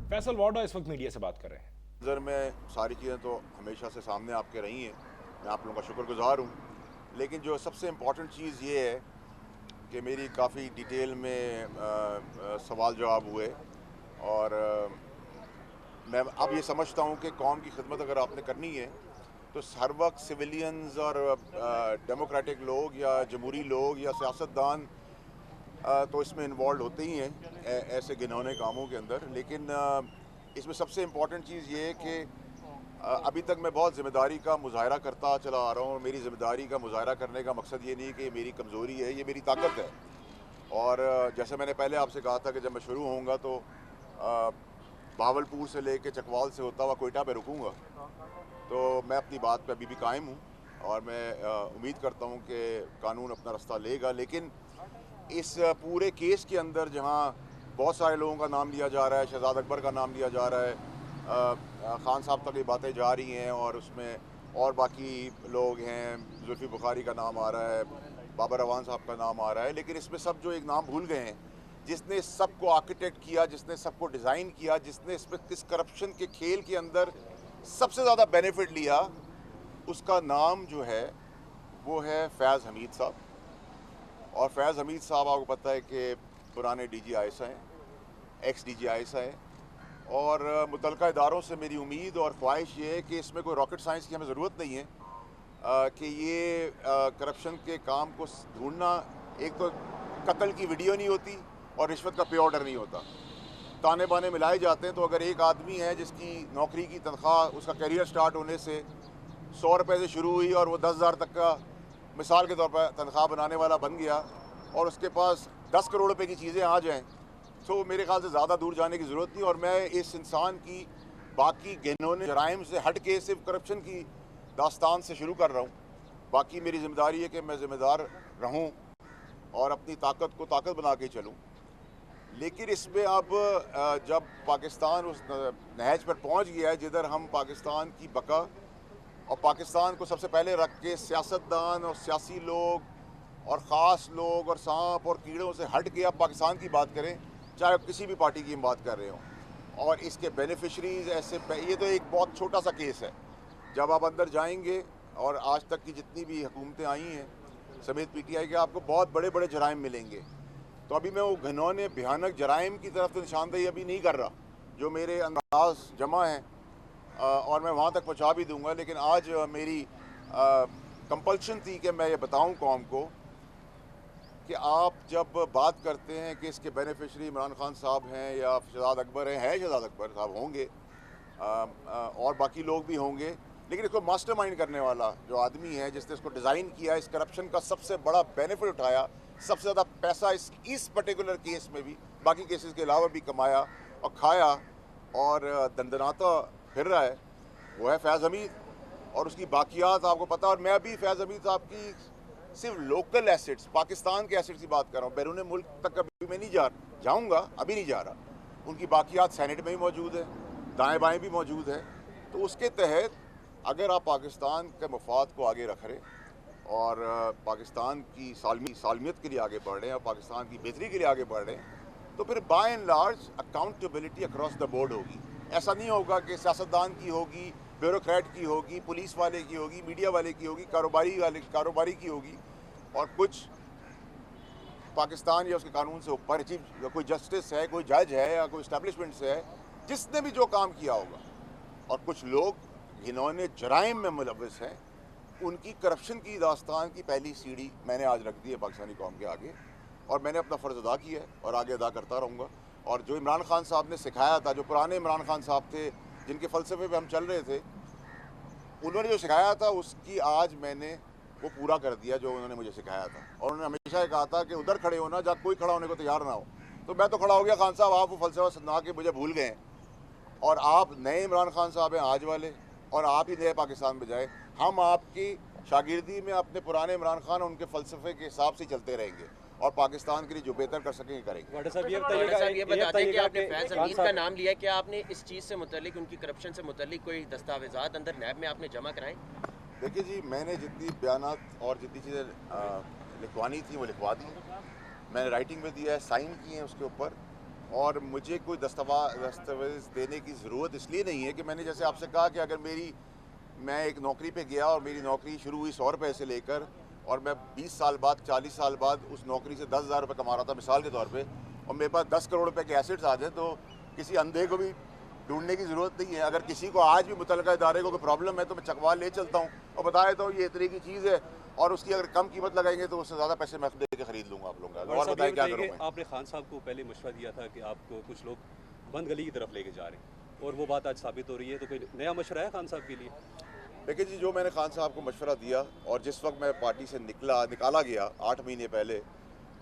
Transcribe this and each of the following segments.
फैसल वाडा इस वक्त मीडिया से बात कर रहे हैं। नज़र में सारी चीज़ें तो हमेशा से सामने आपके रही हैं, मैं आप लोगों का शुक्रगुजार हूँ। लेकिन जो सबसे इम्पॉर्टेंट चीज़ ये है कि मेरी काफ़ी डिटेल में सवाल जवाब हुए और मैं अब ये समझता हूँ कि कौम की खिदमत अगर आपने करनी है तो हर वक्त सिविलियंस और डेमोक्रेटिक लोग या जमहूरी लोग या सियासतदान तो इसमें इन्वॉल्व होते ही हैं ऐसे घिनौने कामों के अंदर। लेकिन इसमें सबसे इम्पॉर्टेंट चीज़ ये है कि अभी तक मैं बहुत ज़िम्मेदारी का मुजाहरा करता चला आ रहा हूँ और मेरी ज़िम्मेदारी का मुजाहरा करने का मकसद ये नहीं कि ये मेरी कमज़ोरी है, ये मेरी ताकत है। और जैसे मैंने पहले आपसे कहा था कि जब मैं शुरू होऊंगा तो भावलपुर से लेके चकवाल से होता हुआ कोयटा पे रुकूंगा। तो मैं अपनी बात पे अभी भी कायम हूँ और मैं उम्मीद करता हूँ कि कानून अपना रास्ता लेगा। लेकिन इस पूरे केस के अंदर जहाँ बहुत सारे लोगों का नाम लिया जा रहा है, शहजाद अकबर का नाम लिया जा रहा है, ख़ान साहब तक ये बातें जा रही हैं और उसमें और बाकी लोग हैं, जुल्फ़ी बुखारी का नाम आ रहा है, बाबर अवान साहब का नाम आ रहा है। लेकिन इसमें सब जो एक नाम भूल गए हैं, जिसने सबको आर्किटेक्ट किया, जिसने सबको डिज़ाइन किया, जिसने इस करप्शन के खेल के अंदर सबसे ज़्यादा बेनिफिट लिया, उसका नाम जो है वो है फैज़ हमीद साहब। और फैज़ हमीद साहब आपको पता है कि पुराने DG आयसा हैं, एक्स DG आयसा हैं। और मुतलका इदारों से मेरी उम्मीद और ख्वाहिश ये है कि इसमें कोई रॉकेट साइंस की हमें ज़रूरत नहीं है कि ये करप्शन के काम को ढूंढना। एक तो कत्ल की वीडियो नहीं होती और रिश्वत का पे ऑर्डर नहीं होता, ताने बाने मिलाए जाते हैं। तो अगर एक आदमी है जिसकी नौकरी की तनख्वाह उसका करियर स्टार्ट होने से 100 रुपये से शुरू हुई और वो 10,000 तक का मिसाल के तौर पर तनख्वाह बनाने वाला बन गया और उसके पास 10 करोड़ रुपए की चीज़ें आ जाएं, तो मेरे ख्याल से ज़्यादा दूर जाने की ज़रूरत नहीं। और मैं इस इंसान की बाकी घिनौने जराइम से हट के सिर्फ करप्शन की दास्तान से शुरू कर रहा हूँ। बाकी मेरी ज़िम्मेदारी है कि मैं ज़िम्मेदार रहूँ और अपनी ताकत को ताकत बना के चलूँ। लेकिन इसमें अब जब पाकिस्तान उस नहज पर पहुँच गया है जिधर हम पाकिस्तान की बका और पाकिस्तान को सबसे पहले रख के सियासतदान और सियासी लोग और ख़ास लोग और सांप और कीड़ों से हट के अब पाकिस्तान की बात करें, चाहे किसी भी पार्टी की हम बात कर रहे हों, और इसके बेनिफिशरीज ऐसे, ये तो एक बहुत छोटा सा केस है। जब आप अंदर जाएंगे और आज तक की जितनी भी हुकूमतें आई हैं समेत PTI के, आपको बहुत बड़े बड़े जराइम मिलेंगे। तो अभी मैं वो घिनौने भयानक जराइम की तरफ तो निशानदेही अभी नहीं कर रहा, जो मेरे अंदाज जमा हैं और मैं वहाँ तक पहुँचा भी दूँगा। लेकिन आज मेरी कंपल्शन थी कि मैं ये बताऊँ कौम को कि आप जब बात करते हैं कि इसके बेनिफिशरी इमरान खान साहब हैं या शहजाद अकबर हैं, शहजाद अकबर साहब होंगे और बाकी लोग भी होंगे, लेकिन इसको मास्टरमाइंड करने वाला जो आदमी है जिसने इसको डिज़ाइन किया, इस करप्शन का सबसे बड़ा बेनिफिट उठाया, सबसे ज़्यादा पैसा इस पर्टिकुलर केस में भी, बाकी केसेस के अलावा भी कमाया और खाया और दंदनाता फिर रहा है, वो है फैज़ हमीद। और उसकी बाकियात आपको पता। और मैं अभी फैज़ हमीद साहब की सिर्फ लोकल एसेट्स, पाकिस्तान के एसेट्स की बात कर रहा हूँ, बैरून मुल्क तक कभी मैं नहीं जाऊँगा, अभी नहीं जा रहा। उनकी बाकियात सेनेट में भी मौजूद है, दाएँ बाएँ भी मौजूद है। तो उसके तहत अगर आप पाकिस्तान के मफाद को आगे रख रहे और पाकिस्तान की सालमियत के लिए आगे बढ़ रहे हैं और पाकिस्तान की बेहतरी के लिए आगे बढ़ रहे हैं, तो फिर by and large accountability across the board होगी। ऐसा नहीं होगा कि सियासतदान की होगी, ब्यूरोक्रेट की होगी, पुलिस वाले की होगी, मीडिया वाले की होगी, कारोबारी की होगी, और कुछ पाकिस्तान या उसके कानून से ऊपर चीफ कोई जस्टिस है, कोई जज है या कोई इस्टेब्लिशमेंट से है जिसने भी जो काम किया होगा, और कुछ लोग घिनौने जराइम में मुलव्वस हैं। उनकी करप्शन की दास्तान की पहली सीढ़ी मैंने आज रख दी है पाकिस्तानी कौम के आगे, और मैंने अपना फ़र्ज़ अदा किया है और आगे अदा करता रहूँगा। और जो इमरान खान साहब ने सिखाया था, जो पुराने इमरान खान साहब थे जिनके फ़लसफ़े पे हम चल रहे थे, उन्होंने जो सिखाया था उसकी आज मैंने वो पूरा कर दिया जो उन्होंने मुझे सिखाया था। और उन्होंने हमेशा ये कहा था कि उधर खड़े होना जहाँ कोई खड़ा होने को तैयार ना हो। तो मैं तो खड़ा हो गया। खान साहब, आप वो फ़लसफ़ा सुना के मुझे भूल गए हैं और आप नए इमरान खान साहब हैं आज वाले, और आप ही नए पाकिस्तान में जाए। हम आपकी शागिर्दी में अपने पुराने इमरान खान उनके फ़लसफ़े के हिसाब से चलते रहेंगे और पाकिस्तान के लिए जो बेहतर कर सकेंगे करेंगे। वाडा साहब ये बताते हैं कि आपने फैज़ हमीद का नाम लिया, क्या आपने इस चीज़ से मुतल्लिक, उनकी करप्शन से मुतल्लिक कोई दस्तावेज़ात अंदर नैब में आपने जमा कराए? देखिए जी, मैंने जितनी बयानात और जितनी चीज़ें लिखवानी थी वो लिखवा दी। मैंने राइटिंग में दिया है, साइन किए हैं उसके ऊपर, और मुझे कोई दस्तावेज़ देने की ज़रूरत इसलिए नहीं है कि मैंने जैसे आपसे कहा कि अगर मैं एक नौकरी पे गया और मेरी नौकरी शुरू हुई 100 रुपये से लेकर, और मैं 20 साल बाद 40 साल बाद उस नौकरी से 10,000 रुपये कमा रहा था मिसाल के तौर पे, और मेरे पास 10 करोड़ रुपए के एसेट्स आ जाए, तो किसी अंधे को भी ढूंढने की ज़रूरत नहीं है। अगर किसी को आज भी मुतल्लिका इदारे को कोई प्रॉब्लम है तो मैं चकवा ले चलता हूँ और बता देता हूँ ये इतने की चीज़ है, और उसकी अगर कम कीमत लगाएंगे तो उससे ज़्यादा पैसे मैं दे के खरीद लूँगा आप लोगों का। और बताएं क्या करूँ मैं। आपने खान साहब को पहले मशवरा दिया था कि आपको कुछ लोग बंद गली की तरफ लेके जा रहे हैं, और वो बात आज साबित हो रही है, तो कोई नया मशवरा है खान साहब के लिए? देखिए जी, जो मैंने खान साहब को मशवरा दिया और जिस वक्त मैं पार्टी से निकाला गया 8 महीने पहले,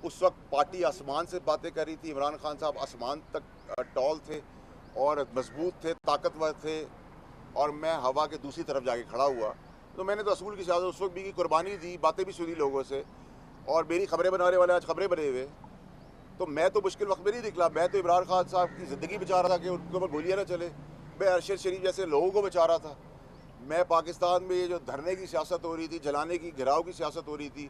उस वक्त पार्टी आसमान से बातें कर रही थी। इमरान खान साहब आसमान तक टॉल थे और मजबूत थे, ताकतवर थे, और मैं हवा के दूसरी तरफ जाके खड़ा हुआ। तो मैंने तो असूल की सियासत उस वक्त भी की, कुर्बानी दी, बातें भी सुनी लोगों से, और मेरी खबरें बनाने वाले आज खबरें बने हुए। तो मैं तो मुश्किल वक्त में नहीं निकला, मैं तो इमरान खान साहब की ज़िंदगी बचा रहा था कि उनके ऊपर गोलियाँ ना चले। मैं अरशद शरीफ जैसे लोगों को बचा रहा था। मैं पाकिस्तान में ये जो धरने की सियासत हो रही थी, जलाने की, घिराव की सियासत हो रही थी,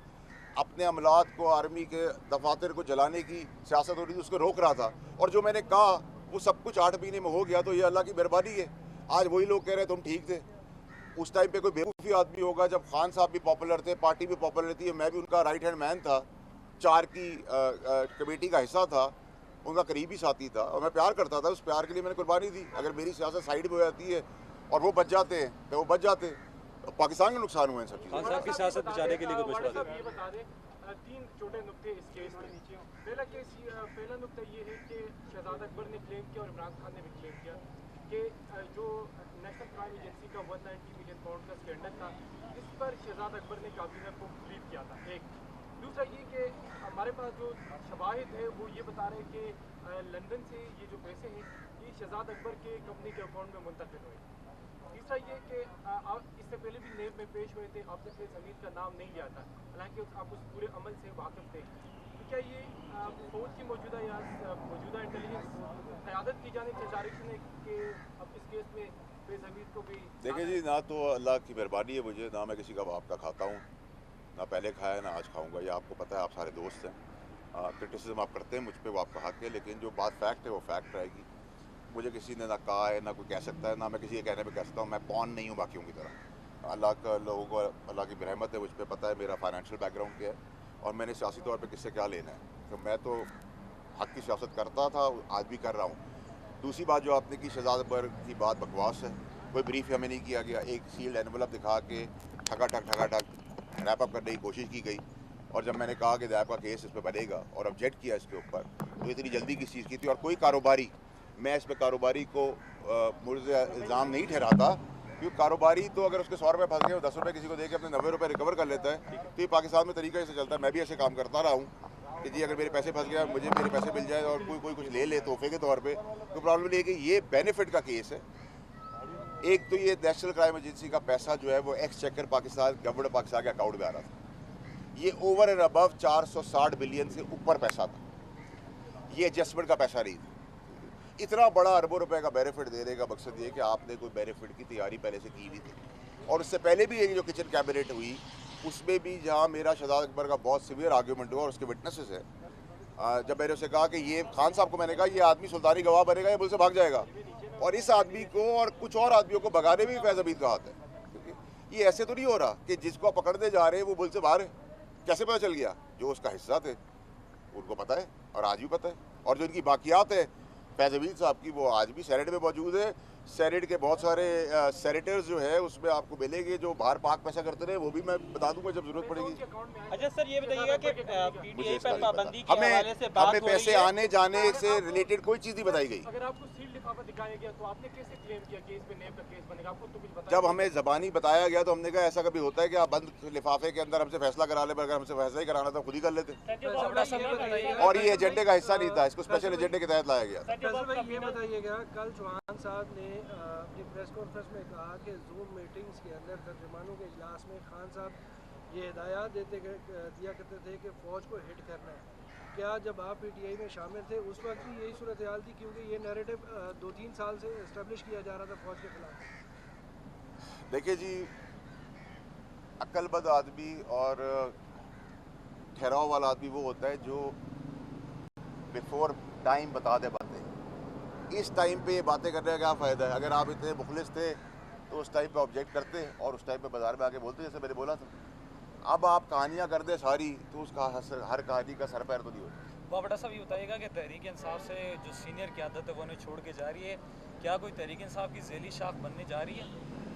अपने अमलात को, आर्मी के दफातर को जलाने की सियासत हो रही थी, उसको रोक रहा था। और जो मैंने कहा वो सब कुछ 8 महीने में हो गया, तो ये अल्लाह की मेहरबानी है। आज वही लोग कह रहे तुम ठीक थे। उस टाइम पे कोई बेवकूफ़ी आदमी होगा जब खान साहब भी पॉपुलर थे, पार्टी भी पॉपुलर थी, मैं भी उनका राइट हैंड मैन था, 4 की कमेटी का हिस्सा था, उनका करीबी साथी था, और मैं प्यार करता था। उस प्यार के लिए मैंने कुर्बानी दी। अगर मेरी सियासत साइड में हो जाती है और वो बच जाते हैं तो वो बच जाते, तो पाकिस्तान का नुकसान हुआ इन सब चीज़ों। खान साहब की सियासत बचाने के लिए कोई मशवरा दें? ये बता दें 3 छोटे नुक्ते इस केस के नीचे। पहला नुक्ता ये है कि शहजाद अकबर ने क्लेम किया और इमरान खान ने भी क्लेम किया कि जो नेशनल क्राइम एजेंसी का 190 मिलियन पाउंड का स्कैंडल था, इस पर शहजाद अकबर ने काबीना को ब्रीफ किया था। एक दूसरा ये कि हमारे पास जो शवाहिद है वो ये बता रहे हैं कि लंदन से ये जो पैसे हैं ये शहजाद अकबर के कंपनी के अकाउंट में मुंतकिल हुए। तीसरा ये कि इससे पहले भी नेब में पेश हुए थे, आपने फिर समीर का नाम नहीं लिया था, हालांकि आप उस पूरे अमल से वाकिफ थे। तो क्या ये फौज की मौजूदा इंटेलिजेंस क़यादत की जाने की डायरेक्शन है कि अब इस केस में फिर समीर को भी? देखिए जी, ना तो अल्लाह की मेहरबानी है मुझे, ना मैं किसी का बाप का खाता हूँ, ना पहले खाया ना आज खाऊंगा। ये आपको पता है, आप सारे दोस्त हैं। क्रिटिसिज्म आप करते हैं मुझ पर, वो आपका हक है, लेकिन जो बात फैक्ट है वो फैक्ट रहेगी। मुझे किसी ने ना कहा है, ना कोई कह सकता है, ना मैं किसी के कहने पे कह सकता हूँ। मैं पॉन नहीं हूँ बाकियों की तरह। अल्लाह का लोगों को, अल्लाह की रहमत है, मुझ पर पता है मेरा फाइनेंशियल बैकग्राउंड क्या है और मैंने सियासी तौर पे किससे क्या लेना है। तो मैं तो हक की सियासत करता था, आज भी कर रहा हूँ। दूसरी बात जो आपने की, शहजाद अकबर की बात बकवास है। कोई ब्रीफ हमें नहीं किया गया। एक सील्ड एनवलप दिखा के ठगा रैप अप करने की कोशिश की गई, और जब मैंने कहा कि नैब का केस इस पर बनेगा और ऑब्जेक्ट किया इसके ऊपर, तो इतनी जल्दी किस चीज़ की थी। और कोई कारोबारी, मैं इस पर कारोबारी को मुझे इल्ज़ाम नहीं ठहराता, क्योंकि कारोबारी तो अगर उसके 100 रुपये फंस गए, 10 रुपये किसी को दे के अपने 90 रुपये रिकवर कर लेता है। तो ये पाकिस्तान में तरीका ऐसे चलता है। मैं भी ऐसे काम करता रहा हूँ कि जी अगर मेरे पैसे फंस गए, मुझे मेरे पैसे मिल जाए और कोई कुछ ले ले तोहफे के तौर पे, तो प्रॉब्लम नहीं है कि ये बेनिफिट का केस है। एक तो ये नेशनल क्राइम एजेंसी का पैसा जो है वो एक्सचेकर पाकिस्तान, गवर्नमेंट पाकिस्तान के अकाउंट में आ रहा था। ये ओवर एंड अबव 460 बिलियन से ऊपर पैसा था। ये एडजस्टमेंट का पैसा नहीं था। इतना बड़ा अरबों रुपए का बेनिफिट देने का मकसद ये कि आपने कोई बेनिफिट की तैयारी पहले से की हुई थी। और उससे पहले भी ये जो किचन कैबिनेट हुई, उसमें भी जहाँ मेरा शहजाद अकबर का बहुत सीवियर आर्ग्यूमेंट हुआ और उसके विटनेसेस है, जब मैंने उसे कहा कि ये खान साहब को मैंने कहा ये आदमी सुल्तानी गवाह बनेगा, ये मुझसे भाग जाएगा, और इस आदमी को और कुछ और आदमियों को भगाने में भी फैज़ हमीद का हाथ है। क्योंकि ये ऐसे तो नहीं हो रहा कि जिसको पकड़ने जा रहे हैं वो मुल्क से बाहर है। कैसे पता चल गया? जो उसका हिस्सा थे उनको पता है, और आज भी पता है। और जो इनकी बाकियात है फैज़ हमीद साहब की, वो आज भी सेनेट में मौजूद है। सेनेट के बहुत सारे सेनेटर्स जो है उसमें आपको मिलेंगे जो बाहर पाक पैसा करते रहे, वो भी मैं बता दूंगा जब जरूरत पड़ेगी। अच्छा सर, ये बताइएगा कि पीटीआई पर पाबंदी के हवाले से बात हमें पैसे आने जाने से रिलेटेड कोई चीज़ नहीं बताई गई। अगर आपको सील लिफाफा दिखाया गया तो आपने कैसे क्लेम किया कि इस पे नेब का केस बनेगा? आपको तो कुछ बताया? जब हमें ज़बानी बताया गया तो हमने कहा ऐसा कभी होता है कि आप बंद लिफाफे के अंदर हमसे फैसला करा ले, अगर हमसे फैसला ही कराना था खुद ही कर लेते। और ये एजेंडे का हिस्सा नहीं था, इसको स्पेशल एजेंडे के तहत लाया गया। ये बताइएगा, कल चौहान साहब ने अपनी प्रेस कॉन्फ्रेंस में कहा कि जूम मीटिंग्स के अंदर तर्जुमानों के इजलास में खान साहब ये हिदायत दिया करते थे कि फ़ौज को हिट करना है। क्या जब आप पीटीआई में शामिल थे उस वक्त भी यही सूरत हाल थी? क्योंकि ये नैरेटिव 2-3 साल से इस्टेब्लिश किया जा रहा था फ़ौज के खिलाफ। देखिए जी, अक्लमंद आदमी और ठहराव वाला आदमी वो होता है जो बिफोर टाइम बता दे बातें। इस टाइम पे ये बातें करने का क्या फ़ायदा है? अगर आप इतने मुखलिस थे तो उस टाइम पे ऑब्जेक्ट करते और उस टाइम पे बाजार में आके बोलते, जैसे मैंने बोला था। अब आप कहानियाँ कर दे सारी, तो उसका हर कहानी का सर पैर तो नहीं होता। बाबा साहब ये बताइएगा कि तहरीक इंसाफ से जो सीनियर क़यादत है वो उन्हें छोड़ के जा रही है, क्या कोई तहरीक इंसाफ की ज़ैली शाख बनने जा रही है?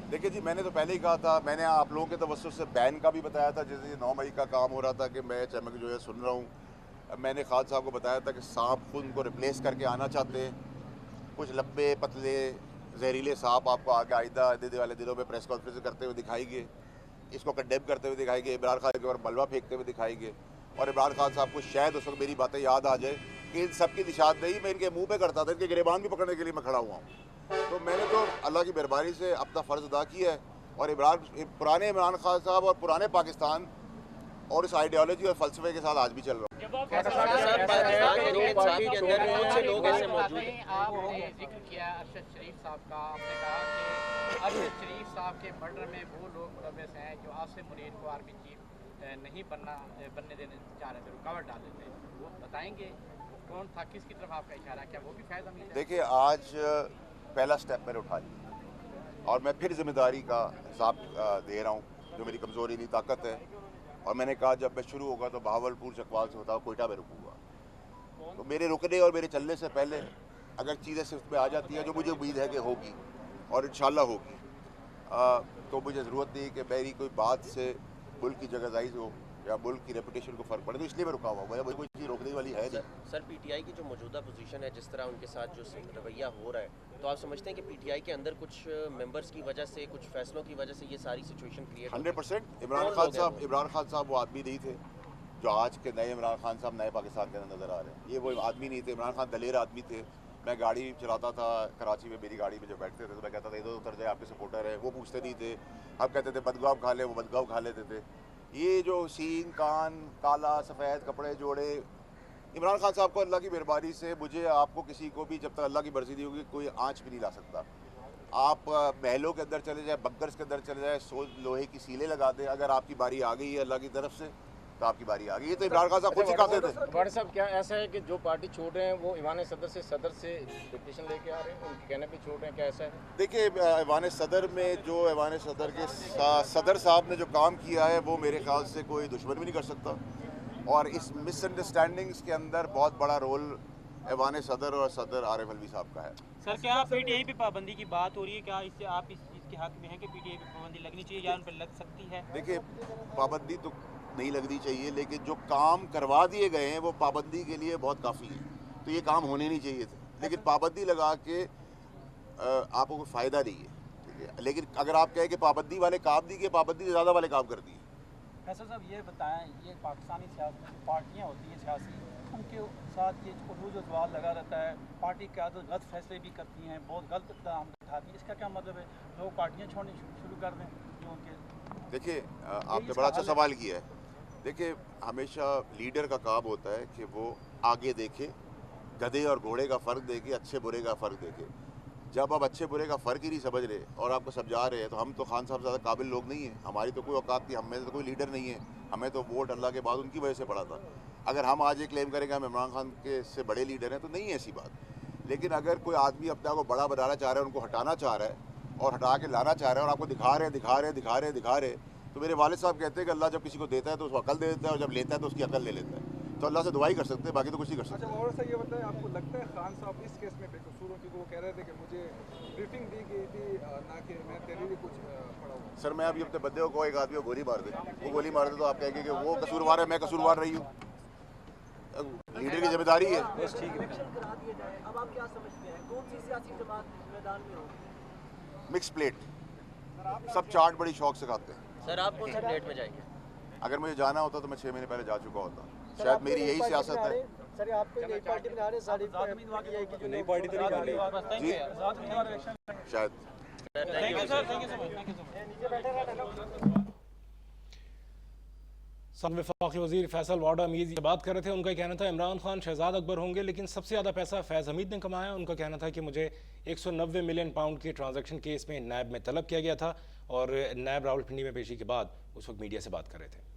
देखिए जी, मैंने तो पहले ही कहा था, मैंने आप लोगों के तवज्जुह से बैन का भी बताया था। जैसे 9 मई का काम हो रहा था कि मैं चमक जो है सुन रहा हूँ। मैंने खान साहब को बताया था कि सांप खुद उनको रिप्लेस करके आना चाहते हैं। कुछ लंबे पतले जहरीले सांप आपको आगे आइंदा आने वाले दिनों में प्रेस कॉन्फ्रेंस करते हुए दिखाएंगे, इसको कंडेम करते हुए दिखाएंगे, इमरान खान के ऊपर मलबा फेंकते हुए दिखाएंगे। और इमरान खान साहब को शायद उस वक्त मेरी बातें याद आ जाए कि इन सब की निशानदेही मैं इनके मुंह पे करता था, इनके गिरेबान भी पकड़ने के लिए मैं खड़ा हुआ हूँ। तो मैंने तो अल्लाह की मेहरबानी से अपना फ़र्ज़ अदा किया है। और पुराने इमरान खान साहब और पुराने पाकिस्तान और इस आइडियोलॉजी और फ़लसफ़े के साथ आज भी चल रहा हूँ। आपने जिक्र किया अरशद शरीफ साहब का, आपने कहा कि अरशद शरीफ साहब के मर्डर में वो लोग मुलव्वस हैं जो आसिम मुनीर को आर्मी चीफ नहीं बनने देने चाह रहे थे, रुकावट डाल देते। वो बताएंगे कौन था, किसकी तरफ आपका इशारा, क्या वो भी फैज़ हमीद है? देखिए, आज पहला स्टेप मैंने उठा लिया और मैं फिर जिम्मेदारी का हिसाब दे रहा हूँ, जो मेरी कमज़ोरी नहीं ताकत है। और मैंने कहा जब मैं शुरू होगा तो बहावलपुर चकवाल से होता कोयटा में रुकूँगा। तो मेरे रुकने और मेरे चलने से पहले अगर चीज़ें सिर्फ में आ जाती हैं, जो मुझे उम्मीद है कि होगी और इंशाल्लाह होगी, तो मुझे ज़रूरत नहीं कि मेरी कोई बात से मुल्क की जगहज़ाई हो या मुल्क की रेपुटेशन को फ़र्क पड़े। तो इसलिए मैं रुका हुआ हूँ, मुझे कोई चीज़ रोकने वाली है नहीं। सर पीटीआई की जो मौजूदा पोजीशन है, जिस तरह उनके साथ जो रवैया हो रहा है, तो आप समझते हैं कि पीटीआई के अंदर कुछ मेंबर्स की वजह से, कुछ फैसलों की वजह से ये सारी सिचुएशन क्रिएट 100%। इमरान खान साहब वो आदमी नहीं थे जो आज के नए इमरान खान साहब नए पाकिस्तान के अंदर नज़र आ रहे हैं। ये वो आदमी नहीं थे। इमरान खान दलेर आदमी थे। मैं गाड़ी चलाता था कराची में, मेरी गाड़ी में जब बैठते थे तो मैं कहता था इधर उतर जाए, आपके सपोर्टर है। वो पूछते नहीं थे। हम कहते थे बदगाव खा ले, वो बदगाव खा लेते थे। ये जो सीन कान काला सफ़ेद कपड़े जोड़े, इमरान खान साहब को अल्लाह की मेहरबानी से मुझे आपको किसी को भी जब तक अल्लाह की मर्जी नहीं होगी कोई आँच भी नहीं ला सकता। आप महलों के अंदर चले जाए, बंकर्स के अंदर चले जाए, लोहे की सीलें लगा दें, अगर आपकी बारी आ गई है अल्लाह की तरफ से तो आपकी बारी आ गई। ये तो इमरान खान साहब खुद सिखाते थे। वाणी साहब, क्या ऐसा है कि जो पार्टी छोड़ रहे हैं वो ईवान सदर से पिटीशन लेके आ रहे हैं, उनके कहने पे छोड़ रहे हैं, क्या ऐसा है? देखिए, ईवान सदर में जो ईवान सदर के सदर साहब ने जो काम किया है वो मेरे ख्याल से कोई दुश्मन भी नहीं कर सकता। और इस मिसअंडरस्टैंडिंग्स के अंदर बहुत बड़ा रोल ईवान सदर और सदर आरिफ अलवी साहब का है। सर, क्या पीटीआई पे पाबंदी की बात हो रही है, क्या इससे आप इस चीज़ के हक में हैं कि पीटीआई पे पाबंदी लगनी चाहिए या उन पर लग सकती है? देखिए, पाबंदी तो नहीं लगनी चाहिए, लेकिन जो काम करवा दिए गए हैं वो पाबंदी के लिए बहुत काफ़ी है। तो ये काम होने नहीं चाहिए थे, लेकिन पाबंदी लगा के आपको कोई फ़ायदा नहीं है, ठीक है। लेकिन अगर आप कहें कि पाबंदी वाले काम नहीं किए, पाबंदी से ज़्यादा वाले काम कर दिए। फैसल साहब ये बताएं, ये पाकिस्तानी सियासी पार्टियाँ होती हैं सियासी, उनके साथ ये उरूज सवाल लगा रहता है, पार्टी क़यादत गलत फैसले भी करती हैं, बहुत गलत इक़दाम उठाती है, इसका क्या मतलब है? लोग पार्टियाँ छोड़नी शुरू कर दें जो उनके। देखिए, आपने बड़ा अच्छा सवाल किया है। देखिए, हमेशा लीडर का काम होता है कि वो आगे देखे, गधे और घोड़े का फ़र्क देखे, अच्छे बुरे का फ़र्क देखे। जब आप अच्छे बुरे का फ़र्क ही नहीं समझ रहे और आपको समझा रहे हैं, तो हम तो खान साहब ज़्यादा काबिल लोग नहीं हैं, हमारी तो कोई औकात नहीं, हमें तो कोई लीडर नहीं है। हमें तो वोट अल्लाह के बाद उनकी वजह से पड़ा था। अगर हम आज ये क्लेम करेंगे हम इमरान खान के से बड़े लीडर हैं तो नहीं है ऐसी बात। लेकिन अगर कोई आदमी अपने आप को बड़ा बनाना चाह रहा है, उनको हटाना चाह रहा है और हटा के लाना चाह रहा है और आपको दिखा रहे तो मेरे वालिद साहब कहते हैं कि अल्लाह जब किसी को देता है तो उसको अकल दे देता है और जब लेता है तो उसकी अकल ले लेता है। तो अल्लाह से दुआई कर सकते हैं, बाकी तो कुछ नहीं कर सकते। अच्छा, और सर ये बताएं, आपको लगता है खान साहब इस केस में बेकसूर हो? क्योंकि वो कह रहे थे कि मुझे ब्रीफिंग दी गई थी, ना कि मैं तहरीरी कुछ पढ़ा हुआ। सर, मैं अभी अपने बंदे को एक आदमी को गोली मार दे, वो गोली मार दे तो आप कहेंगे कि वो कसूरवार है, मैं कसूरवार रही हूँ। लीडर की जिम्मेदारी है। अब आप क्या समझते हैं, कौन सी सियासी जमात मैदान में होगी? मिक्स प्लेट, सब चाट बड़ी शौक से खाते हैं। सर, आप कौन सी प्लेट में जाएंगे? अगर मुझे जाना होता तो मैं 6 महीने पहले जा चुका होता। शायद मेरी यही सियासत है। सर, आपको नई पार्टी बना रहे हैं, सारी पीटीआई की जो नई पार्टी तो नहीं बन रही जी, शायद। Thank you sir, thank you so much. सब वफाकी वज़ीर फैसल वाडा मीज़ ये बात कर रहे थे। उनका कहना था इमरान खान शहजाद अकबर होंगे, लेकिन सबसे ज़्यादा पैसा फैज़ हमीद ने कमाया। उनका कहना था कि मुझे 190 मिलियन पाउंड के ट्रांजैक्शन केस में नैब में तलब किया गया था और नैब रावलपिंडी में पेशी के बाद उस वक्त मीडिया से बात कर रहे थे।